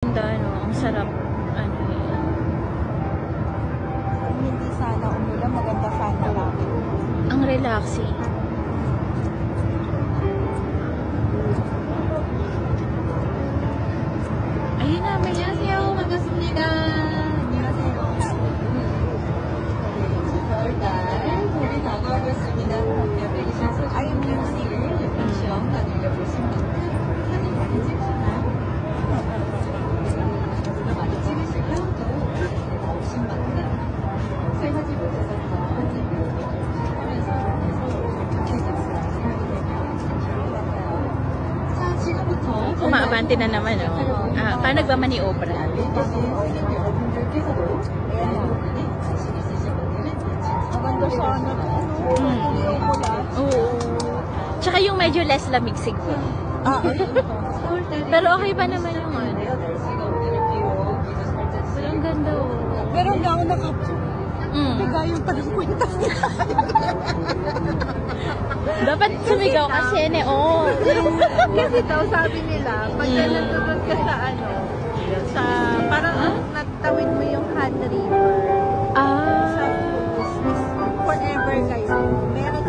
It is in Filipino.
Ganda, no? Ang sarap. Ano yan. Kung hindi sana umulan, maganda sana lang. Ang relaxing. Ayun na, may 안녕하세요. 반갑습니다. 안녕하세요. 4월달 봄이 다가오고 있습니다. 옆에 계신 소중한 뮤직을 시험 나누려고 있습니다. 사진 많이 찍으시나요? 사진도 많이 찍으시고요. 또 나오신 만큼 사용하지 못해서 더 하면서 이렇게 작성을 하게 되면 좋을 것 같아요. 자, 지금부터 Umaabante na naman, no? Paano nagmamaniobra? 여러분들께서도 부분에 관심 있으신 분들은 maganda sana. Oo. Tsaka yung medyo less lamig siguro. Pero okay pa naman yung ano. Pero ang ganda, oh. Pero hindi ako nakapso. Bigayon pa ng kwintas nila. Dapat sumigaw kasi, oh. Kasi daw sabi nila, pagka nandun ka sa sa parang nagtawid mo yung Han River, sa Ah. cruise, forever kayo. Meron